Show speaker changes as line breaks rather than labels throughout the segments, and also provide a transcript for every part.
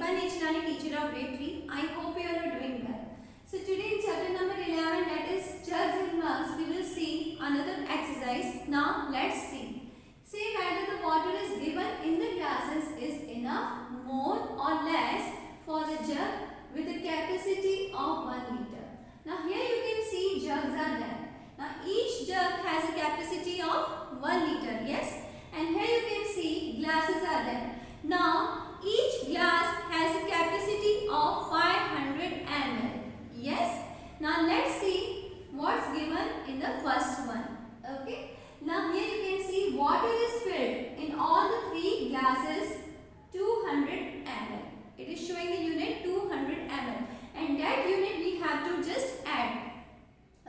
Deepa Nechlani, teacher of grade 3. I hope you all are doing well. So today in chapter number 11, that is jugs and mugs, we will see another exercise. Now let's see. Say whether the water is given in the glasses is enough, more or less for the jug with a capacity of 1 liter. Now here you can see jugs are there. Now each jug has a capacity of 1 liter. Yes. And here you can see glasses are there. Now each glass has a capacity of 500 ml. Yes. Now let's see what's given in the first one. Okay. Now here you can see water is filled in all the 3 glasses 200 ml. It is showing the unit 200 ml. And that unit we have to just add.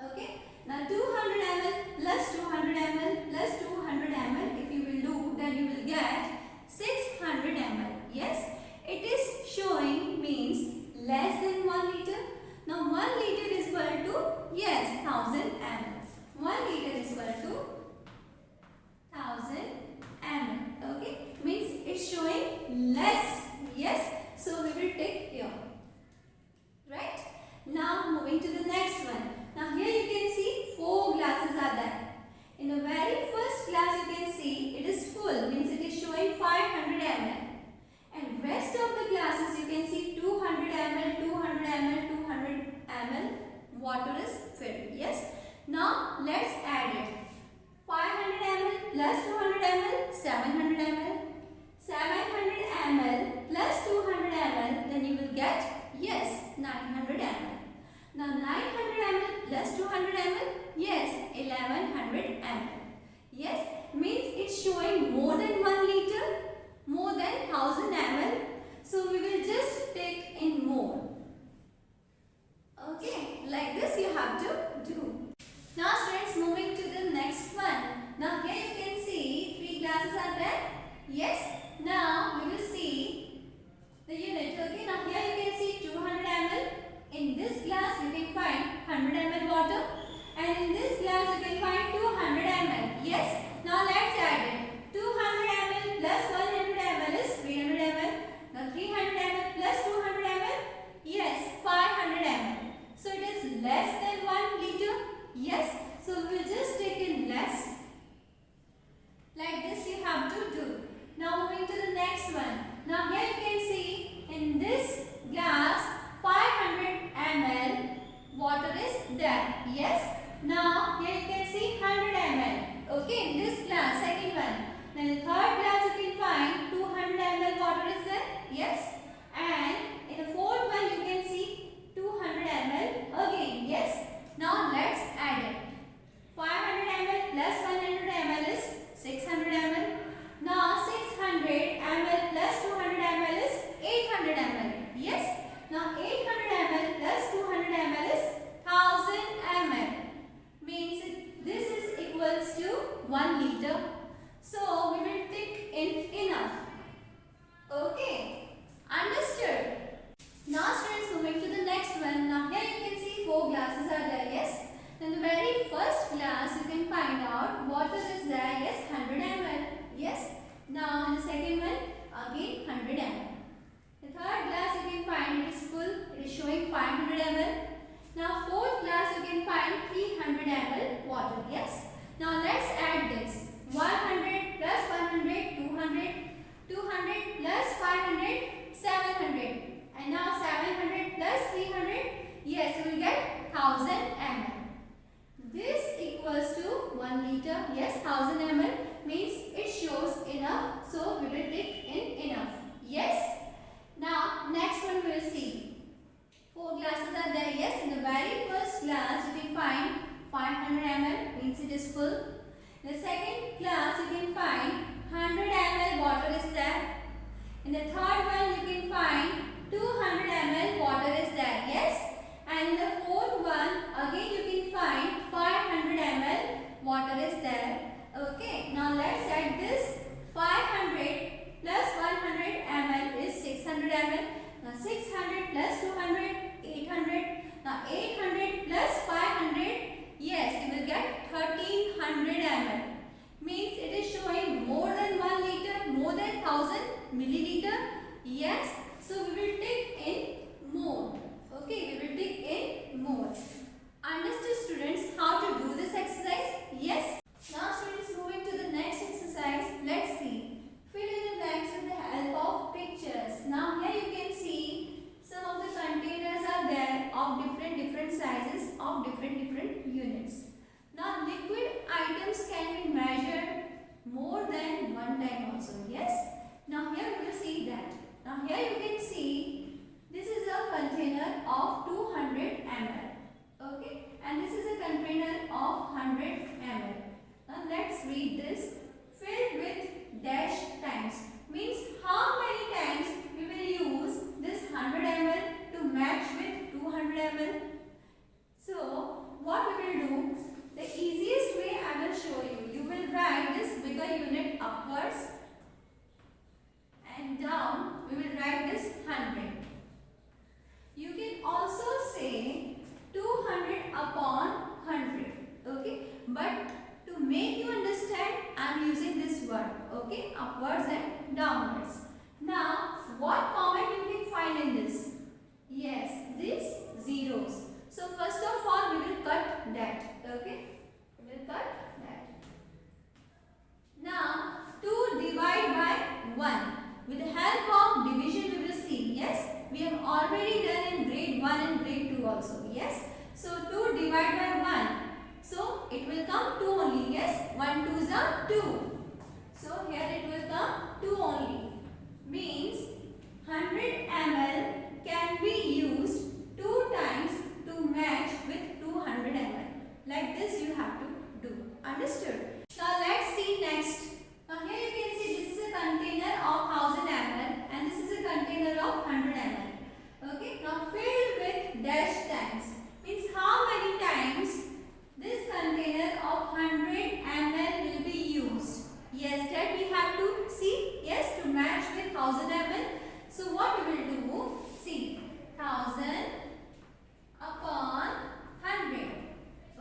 Okay. Now 200 ml plus 200 ml plus 200 ml, if you will do, then you will get 600 ml. Yes, it is showing means less than 1 liter. Now 1 liter is equal to, yes, 1000 ml. 1 liter is equal to 1000 ml. Okay, means it's showing less. Yes, so we will take here. Right? Now moving to the next one. Now here you can see 4 glasses are there. In the very first glass you can see it is full, means it is showing 500 ml. And rest of the glasses you can see 200 ml, 200 ml, 200 ml water is filled. Yes. Now let's add it. 500 ml plus 200 ml, 700 ml. 700 ml plus 200 ml, then you will get, yes, 900 ml. Now 900 ml plus 200 ml, yes, 1100 ml. Yes, means it's showing more than 1 liter, more than 1000 ml. So we will just take in more. Okay, like this you have to do. Now students, moving to the next one. Now here you can see 3 glasses are there. Yes, now we will see the unit. Okay, now here you can see 200 ml. In this glass you can find 100 ml water, and in this glass you can find 200 ml. Yes. Now let's add it. 200 ml plus 100 ml is 300 ml. Now 300 ml plus 200 ml, yes, 500 ml. So it is less than 1 liter. Yes. So we will just take in less. Like this you have to do. Now moving to the next one. Now here you can see in this glass 500 ml water is there. Yes. Now here you can see 100 ml. Okay, in this glass, second one. Now in the third glass you can find 200 ml water is there. Yes. And in the fourth one you can see 200 ml again. Yes. Now let's add it. 500 ml plus 100 ml is 600 ml. Now 600 ml plus 200 ml is 800 ml. Yes. Now 800 ml plus 200 ml is 1000 ml. Means this is equals to 1 liter. So we will take in enough. Okay. Understood? Now students, moving to the next one. Now here you can see 4 glasses are there. Yes. In the very first glass you can find out water is there. Yes, 100 ml. Yes. Now in the second one again 100 ml. The third glass you can find it is full. It is showing 500 ml. Now fourth glass you can find 300 ml water. Yes. Now let's add this. 100 plus 100, 200. 200 plus 500, 700. And now 700 plus 300. Yes, you will get 1000 ml. This equals to 1 liter. Yes, 1000 ml means it shows enough. So we will take in enough. Yes. Now next one we will see. 4 glasses are there. Yes, in the very first glass you can find 500 ml means it is full. In the second glass you can find 100 ml water is there. In the third one you can find 200 ml water is there. Yes. And in the fourth one again you can find 500 ml water is there. Okay. Now let's add this. 500 plus 100 ml is 600 ml. Now 600 plus 200, 800. Now 800 plus 500, yes, you will get 1300 ml. Means it is showing more than 1 liter, more than 1000 milliliter. Yes, so we will Now here you can see this is a container of 200 ml. Okay, and this is a container of 100 ml. Now let's read this. Filled with dash times means how many times we will use this 100 ml to match with 200 ml. So what we will do, the easiest way I will show you. You will write this bigger unit upwards and down we will write this 100. You can also say 200 upon 100. Okay, but to make you understand, I am using this word. Okay, upwards and downwards. Now, what comment you can find in this? Yes, these zeros. So first of all, we will cut that. Okay, we will cut that. Now, 2 divide by 1. With the help of division, we will see. Yes, we have already done in grade 1 and grade 2 also. Yes, so 2 divide by 1. So it will come 2 only. Yes, 1 2s are 2. So here it will come 2 only. Means 100 ml can be used 2 times to match with 200 ml. Like this you have to do. Understood? Now let's see next. Now here you can see this is a container of 1000 ml and this is a container of 100 ml. Okay. Now filled with dash times means how many times this container of 100 ml will be used. Yes, that we have to see. Yes, to match with 1000 ml. So what we will do? See, 1000 upon 100.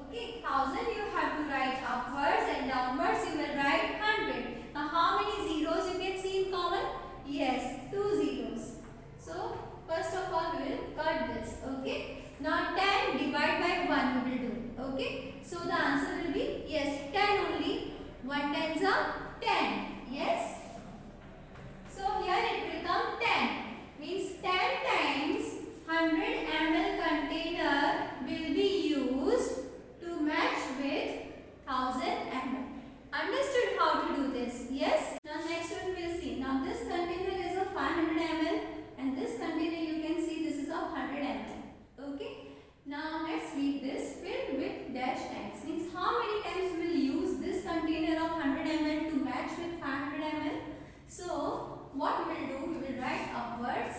Okay, 1000 you have to write upwards and downwards you will write 100. Now how many zeros you can see in common? Yes, 2 zeros. So first of all we will cut this. Okay. Now 10 divided by 1 we will do. Okay. So the answer will be yes, 10 only. 1 tens are 10. Yes. So here it will come 10. Means 10 times 100 ml container will be used to match with 1000 ml. Understood how to do this? Yes. Now next one we will see. Now this container is of 500 ml and this container you can see this is of 100 ml. Okay. Now let's read this. Filled with dash times means how many times we will use this container of 100 ml to match with 500 ml. So what we will do, we will write upwards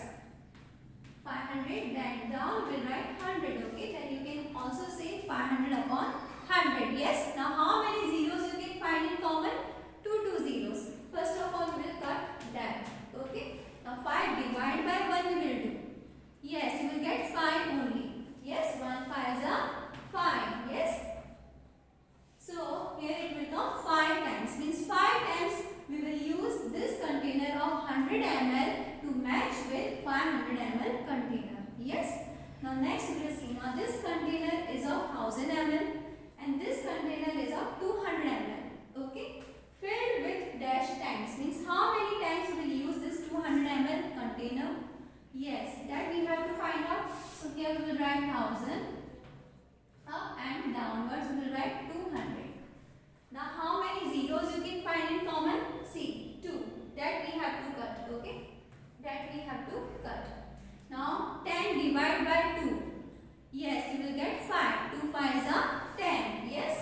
500, then down we will write 100. Okay, then you can also say 500 upon 100. Yes. Now how many zeros you can find in common? 2 zeros. First of all we will cut that. Okay. Now 5 divided by 1 we will do. Yes, you will get 5 only. Yes, 1 5s are 5. Yes. So here it will come 5 times. Means 5 times we will use this container of 100 ml to match with 500 ml container. Yes. Now next we will see. Now this container is of 1000 ml and this container is of 200 ml. Okay. Filled with dash times means how many times we will use this 200 ml container? Yes, that we have to find out. So here we will write 1000. Up and downwards we will write 200. Now how many zeros you can find in common? See, 2. That we have to cut. Okay. That we have to cut. Now 10 divided by 2. Yes, you will get 5. 2 5s are 10. Yes.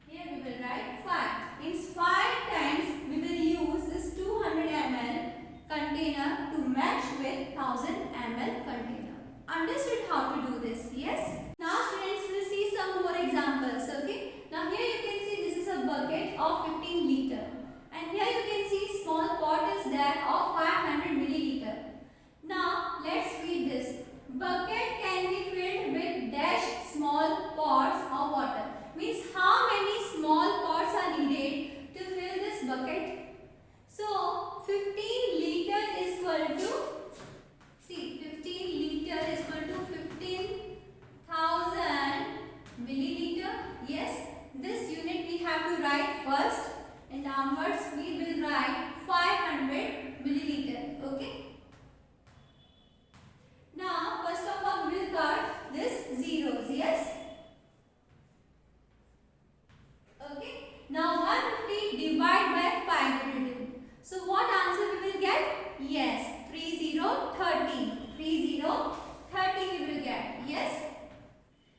Here we will write 5. Means 5 times we will use this 200 ml container to match with 1000 ml container. Understood how to do this? Yes. Now students, we'll see some more examples. Okay. Now here you can see this is a bucket of 15 liter and here you can see small pot is there of 500 milliliter. Now let's read this. Bucket can be filled with dash small pots of water. Means how many small pots are needed to fill this bucket? So 15 liter is equal to, see, 15 liter is equal to 15,000 milliliter. Yes, this unit we have to write first and downwards we will write 500 milliliter. Okay. Now first of all we will cut this zeros. Yes. Okay. Now 150 divided by 5 we will do. So what what answer we will get? Yes, 30, 30. 30, 30 we will get. Yes.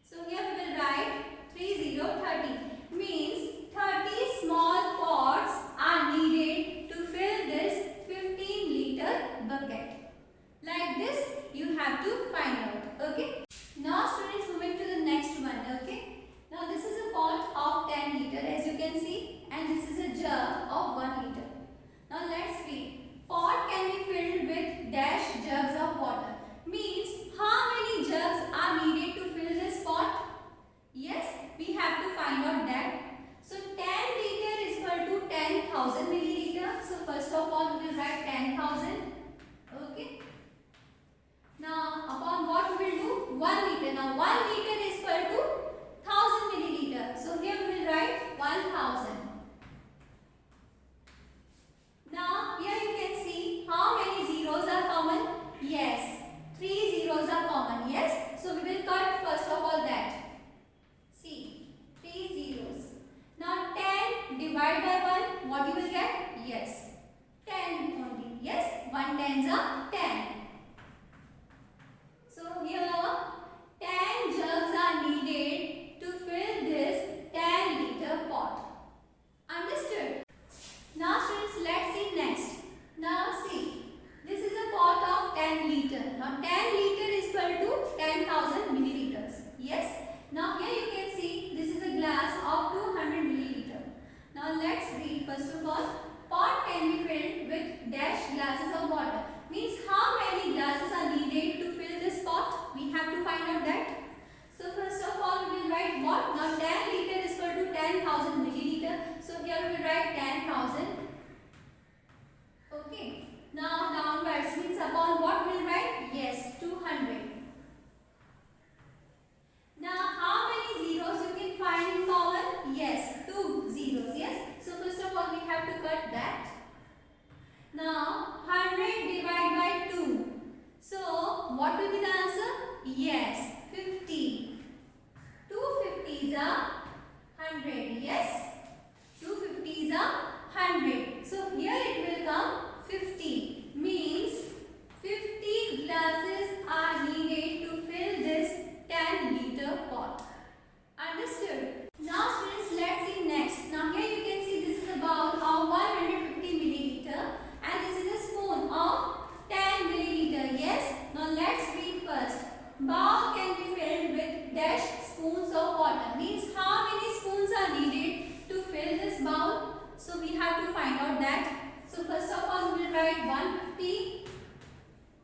So here we will write 30, 30. Means 30 small pots are needed to fill this 15-liter bucket. Like this, you have to find out. Okay. Now students, moving to the next one. Okay. Now this is a pot of 10 liter as you can see, and this is a jug of 1 liter. Now let's read. Pot can be filled with dash jugs of water. Means how many jugs are needed to fill this pot? Yes, we have to find out that. So 10 liter is equal to 10,000 milliliter. So first of all we will write 10,000. Okay. Now upon what we will do? 1 liter. Now 1 liter is equal to 1000 milliliter. So here we will write 1000. Now here you can see how many zeros are common. Yes, 3 zeros are common. Yes. So we will cut first of all that. See, 3 zeros. Now 10 divided by 1. What you will get? Yes, 10 only. Yes, 1 tens are 10. So here 10 jugs are needed to fill this 10 liter pot. Understood? Now students, let's see next. Now see, this is a pot of 10 liter. Now 10 liter is equal to 10,000 milliliters. Yes. Now here you can see this is a glass of 200 milliliter. Now let's read first of all. Pot can be filled with dash glasses of water. Means how many glasses are needed to fill this pot? We have to find out that. So first of all we will write what? Now 10 liter is equal to 10,000 milliliter. So here we will write 10,000. Okay. Now downwards means upon what we will write? Yes, 200. Now how many zeros you can find in common? Yes, 2 zeros. Yes. So first of all we have to cut that. Now 100 divided by 2. So what will be the answer? Yes, 50. 2 50s are 100. Yes. 2 50s are 100. So here it will come 50. Means 50 glasses are needed to fill this 10 liter pot. Understood? Now students, let's see next. Now here you can see this is a bowl of 150 milliliter and this is a spoon of 10 milliliter. Yes. Now let's read first. Bowl can be filled with dash spoons of water. Means how many spoons are needed to fill this bowl? So we have to find out that. So first of all we will write 150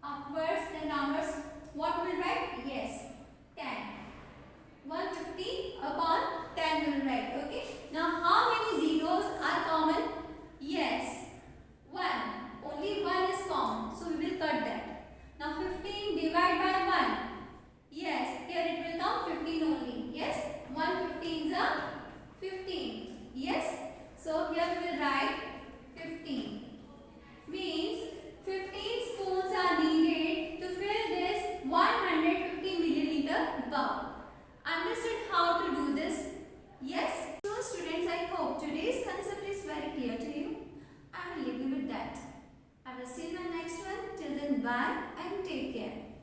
upwards and downwards. What we will write? Yes, 10. 150 upon 10 we will write. Okay. Now how many zeros are common? Yes, 1. Only 1 is common. So we will cut that. Now 15 divided by 1. Yes, here it will come 15 only. Yes, 115s are 15. Yes. So here we will write 15. Means 15 spoons are needed to fill this 150 milliliter bowl. Understood how to do this? Yes. So students, I hope today's concept is very clear to you. I will leave you with that. I will see you in the next one. Till then, bye.